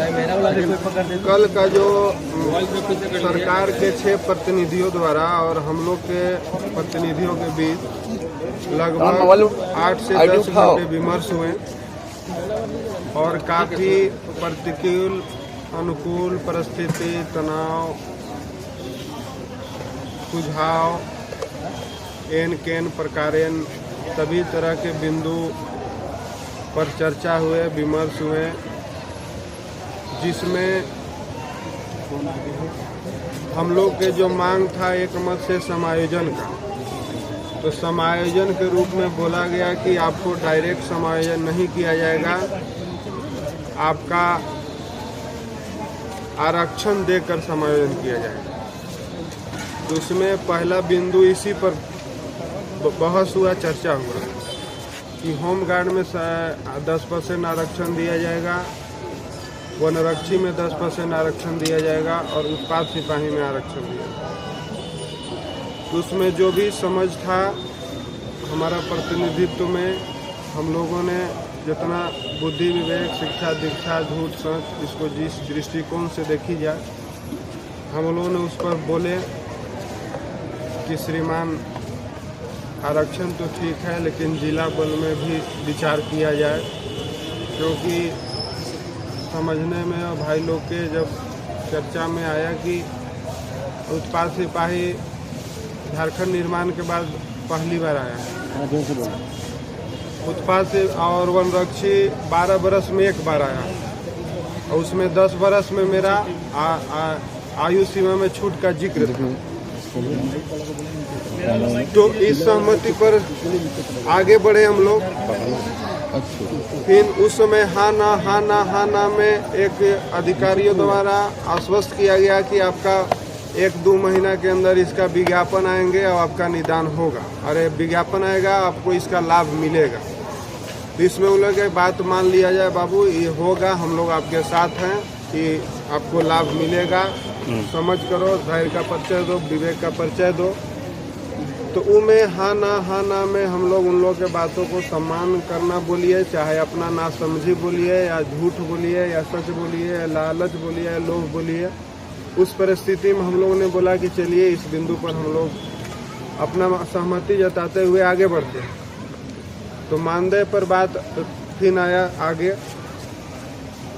कल का जो सरकार के 6 प्रतिनिधियों द्वारा और हम लोग के प्रतिनिधियों के बीच लगभग 8 से 10 घंटे विमर्श हुए और काफी प्रतिकूल अनुकूल परिस्थिति, तनाव, सुझाव, एन केन प्रकारेन सभी तरह के बिंदु पर चर्चा हुए, विमर्श हुए, जिसमें हम लोग के जो मांग था एक मत से समायोजन का, तो समायोजन के रूप में बोला गया कि आपको डायरेक्ट समायोजन नहीं किया जाएगा, आपका आरक्षण देकर समायोजन किया जाएगा। तो उसमें पहला बिंदु इसी पर बहस हुआ, चर्चा हुआ कि होमगार्ड में 10% आरक्षण दिया जाएगा, वनरक्षी में 10% आरक्षण दिया जाएगा और उत्पाद सिपाही में आरक्षण दिया जाएगा। तो उसमें जो भी समझ था हमारा प्रतिनिधित्व में, हम लोगों ने जितना बुद्धि विवेक शिक्षा दीक्षा झूठ सच इसको जिस दृष्टिकोण से देखी जाए, हम लोगों ने उस पर बोले कि श्रीमान आरक्षण तो ठीक है लेकिन जिला बल में भी विचार किया जाए, क्योंकि समझने में और भाई लोग के जब चर्चा में आया कि उत्पाद सिपाही झारखंड निर्माण के बाद पहली बार आया है, उत्पाद से और वनरक्षी 12 बरस में एक बार आया और उसमें 10 बरस में मेरा आयु सीमा में छूट का जिक्र था। तो इस सहमति पर आगे बढ़े हम लोग। फिर उस समय हाँ ना में एक अधिकारियों द्वारा आश्वस्त किया गया कि आपका 1-2 महीना के अंदर इसका विज्ञापन आएंगे और आपका निदान होगा। अरे विज्ञापन आएगा, आपको इसका लाभ मिलेगा। तो इसमें उन लोगों की बात मान लिया जाए, बाबू ये होगा, हम लोग आपके साथ हैं कि आपको लाभ मिलेगा, समझ करो, धैर्य का परिचय दो, विवेक का परिचय दो। तो उनमें हाँ ना में हम लोग उन लोगों के बातों को सम्मान करना बोलिए, चाहे अपना ना समझी बोलिए या झूठ बोलिए या सच बोलिए या लालच बोलिए या लोभ बोलिए, उस परिस्थिति में हम लोगों ने बोला कि चलिए इस बिंदु पर हम लोग अपना सहमति जताते हुए आगे बढ़ते हैं। तो मानदेय पर बात फिर आया आगे,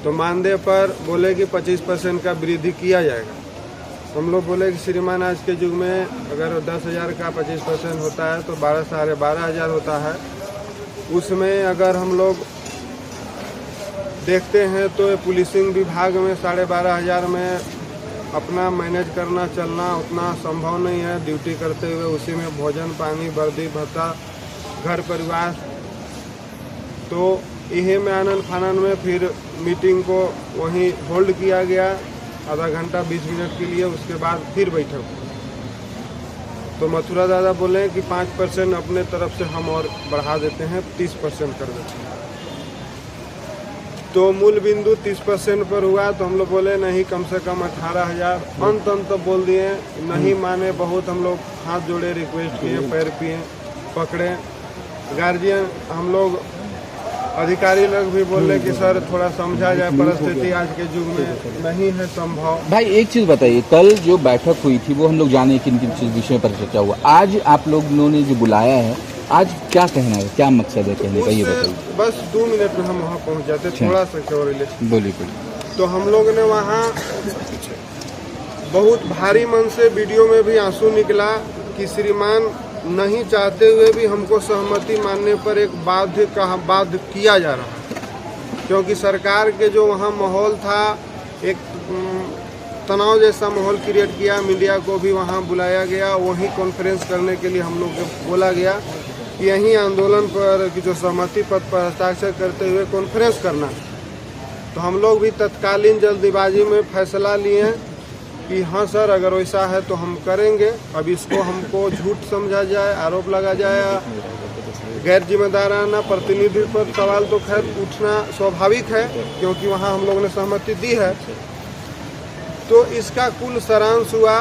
तो मानदेय पर बोले कि 25% का वृद्धि किया जाएगा। हम लोग बोले कि श्रीमान आज के युग में अगर 10,000 का 25% होता है तो 12,500 होता है। उसमें अगर हम लोग देखते हैं तो पुलिसिंग विभाग में 12,500 में अपना मैनेज करना चलना उतना संभव नहीं है। ड्यूटी करते हुए उसी में भोजन पानी वर्दी भत्ता घर परिवार, तो यही में आनंद फानन में फिर मीटिंग को वहीं होल्ड किया गया आधा घंटा 20 मिनट के लिए। उसके बाद फिर बैठक, तो मथुरा दादा बोले कि 5% अपने तरफ से हम और बढ़ा देते हैं, 30% कर देते हैं। तो मूल बिंदु 30% पर हुआ। तो हम लोग बोले नहीं, कम से कम 18,000 अंत तो बोल दिए, नहीं माने। बहुत हम लोग हाथ जोड़े, रिक्वेस्ट किए, पैर पिए, पकड़े। गार्जियन हम लोग अधिकारी लोग भी बोल रहे कि सर थोड़ा समझा जाए, परिस्थिति आज के युग में नहीं है संभव। भाई एक चीज बताइए, कल जो बैठक हुई थी वो हम लोग जाने किन किन चीज विषय पर चर्चा हुआ, आज आप लोगों ने जो बुलाया है आज क्या कहना है, क्या मकसद है कहने का, ये बताइए। बस 2 मिनट में हम वहाँ पहुँच जाते, थोड़ा सा बोलिए। तो हम लोग ने वहाँ बहुत भारी मन से वीडियो में भी आंसू निकला कि श्रीमान नहीं चाहते हुए भी हमको सहमति मानने पर एक बाध्य किया जा रहा है, क्योंकि सरकार के जो वहाँ माहौल था एक तनाव जैसा माहौल क्रिएट किया। मीडिया को भी वहाँ बुलाया गया, वहीं कॉन्फ्रेंस करने के लिए हम लोग को बोला गया कि यहीं आंदोलन पर की जो सहमति पत्र पर हस्ताक्षर करते हुए कॉन्फ्रेंस करना। तो हम लोग भी तत्कालीन जल्दीबाजी में फैसला लिए कि हाँ सर अगर वैसा है तो हम करेंगे। अब इसको हमको झूठ समझा जाए, आरोप लगा जाए, गैर जिम्मेदाराना प्रतिनिधि पर सवाल तो खैर उठना स्वाभाविक है, क्योंकि वहाँ हम लोगों ने सहमति दी है। तो इसका कुल सारांश हुआ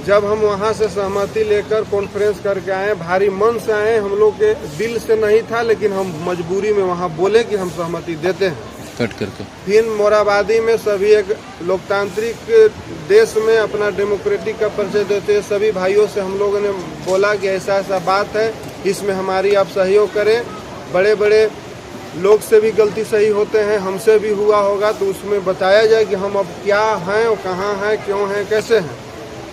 जब हम वहाँ से सहमति लेकर कॉन्फ्रेंस करके आए, भारी मन से आए, हम लोग के दिल से नहीं था, लेकिन हम मजबूरी में वहाँ बोले कि हम सहमति देते हैं। कट करके फिर मोराबादी में सभी एक लोकतांत्रिक देश में अपना डेमोक्रेटिक का परिचय देते हैं। सभी भाइयों से हम लोगों ने बोला कि ऐसा ऐसा बात है, इसमें हमारी आप सहयोग करें। बड़े बड़े लोग से भी गलती सही होते हैं, हमसे भी हुआ होगा, तो उसमें बताया जाए कि हम अब क्या हैं और कहाँ हैं, क्यों हैं, कैसे हैं।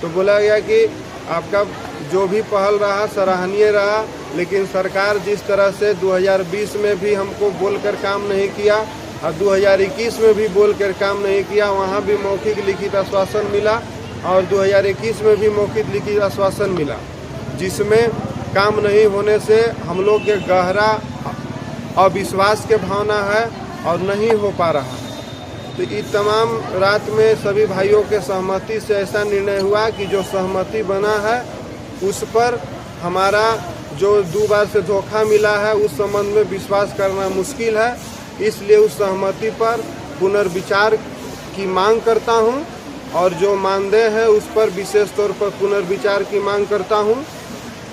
तो बोला गया कि आपका जो भी पहल रहा सराहनीय रहा, लेकिन सरकार जिस तरह से 2020 में भी हमको बोलकर काम नहीं किया और 2021 में भी बोलकर काम नहीं किया, वहाँ भी मौखिक लिखित आश्वासन मिला और 2021 में भी मौखिक लिखित आश्वासन मिला, जिसमें काम नहीं होने से हम लोग के गहरा अविश्वास के भावना है और नहीं हो पा रहा है। तो इस तमाम रात में सभी भाइयों के सहमति से ऐसा निर्णय हुआ कि जो सहमति बना है उस पर हमारा जो 2 बार से धोखा मिला है उस संबंध में विश्वास करना मुश्किल है। इसलिए उस सहमति पर पुनर्विचार की मांग करता हूं और जो मानदेय है उस पर विशेष तौर पर पुनर्विचार की मांग करता हूं।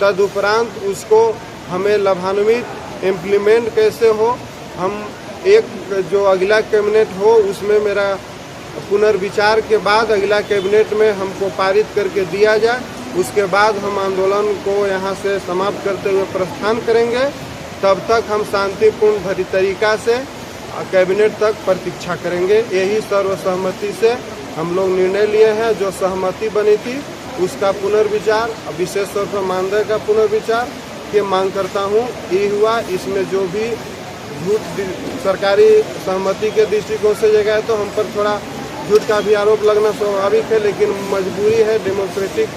तदुपरांत उसको हमें लाभान्वित इम्प्लीमेंट कैसे हो, हम एक जो अगला कैबिनेट हो उसमें मेरा पुनर्विचार के बाद अगला कैबिनेट में हमको पारित करके दिया जाए। उसके बाद हम आंदोलन को यहाँ से समाप्त करते हुए प्रस्थान करेंगे। तब तक हम शांतिपूर्ण भरी तरीका से कैबिनेट तक प्रतीक्षा करेंगे। यही सर्वसहमति से हम लोग निर्णय लिए हैं। जो सहमति बनी थी उसका पुनर्विचार, विशेष तौर पर मानदेय का पुनर्विचार की मांग करता हूँ। ये हुआ, इसमें जो भी झूठ सरकारी सहमति के दृष्टिकोण से जगह है तो हम पर थोड़ा झूठ का भी आरोप लगना स्वाभाविक है, लेकिन मजबूरी है, डेमोक्रेटिक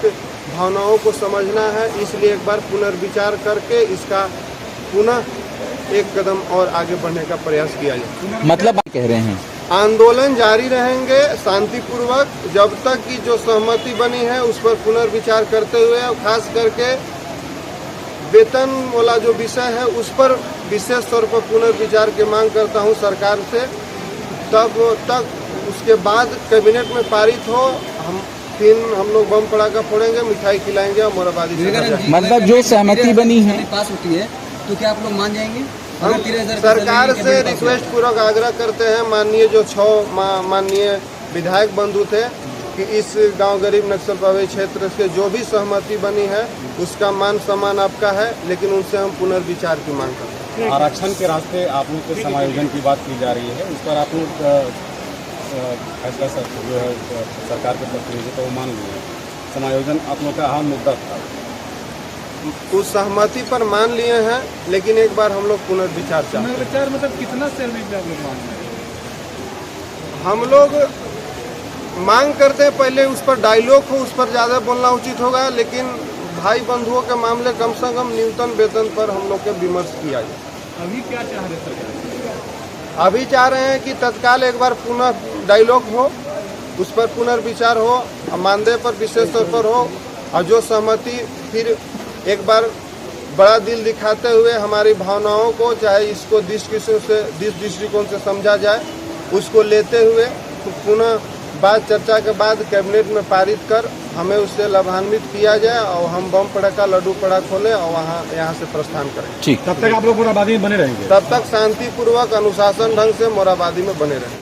भावनाओं को समझना है। इसलिए एक बार पुनर्विचार करके इसका पुनः एक कदम और आगे बढ़ने का प्रयास किया जाए। मतलब आप कह रहे हैं आंदोलन जारी रहेंगे शांतिपूर्वक जब तक कि जो सहमति बनी है उस पर पुनर्विचार करते हुए, और खास करके वेतन वाला जो विषय है उस पर विशेष तौर पर पुनर्विचार की मांग करता हूं सरकार से। तब तक उसके बाद कैबिनेट में पारित हो, हम लोग बम पटाखा फोड़ेंगे, मिठाई खिलाएंगे और मोराबादी से मतलब जो सहमति बनी है पास होती है तो क्या आप लोग मान जाएंगे? हम सरकार से रिक्वेस्ट पूर्वक आग्रह करते हैं, माननीय जो 6 माननीय विधायक बंधु थे, कि इस गांव गरीब नक्सल प्रभावित क्षेत्र से जो भी सहमति बनी है उसका मान सम्मान आपका है, लेकिन उनसे हम पुनर्विचार की मांग करते हैं। आरक्षण के रास्ते आप लोग के समायोजन की बात की जा रही है, उस पर आप लोग फैसला जो है सरकार के प्रतिनिधि तो वो मान लिए, समायोजन आप लोग का अहम मुद्दा था। उस सहमति पर मान लिए हैं, लेकिन एक बार हम लोग पुनर्विचार चाहते हैं। पुनर्विचार मतलब कितना सैलरी पे आप लोग मांग रहे हैं? हम लोग मांग करते हैं पहले उस पर डायलॉग हो, उस पर ज़्यादा बोलना उचित होगा, लेकिन भाई बंधुओं के मामले कम से कम न्यूनतम वेतन पर हम लोग के विमर्श किया जाए। अभी क्या चाह रहे सरकार? अभी चाह रहे हैं कि तत्काल एक बार पुनः डायलॉग हो, उस पर पुनर्विचार हो, मानदेय पर विशेष तौर पर हो, और जो सहमति फिर एक बार बड़ा दिल दिखाते हुए हमारी भावनाओं को, चाहे इसको जिस दृष्टिकोण से समझा जाए, उसको लेते हुए पुनः बात चर्चा के बाद कैबिनेट में पारित कर हमें उससे लाभान्वित किया जाए और हम बम पटाखा लड्डू पड़ा खोलें और यहाँ से प्रस्थान करें। ठीक, तब तक आप लोग मोराबादी में बने रहेंगे? तब तक शांतिपूर्वक अनुशासन ढंग से मोराबादी में बने रहें।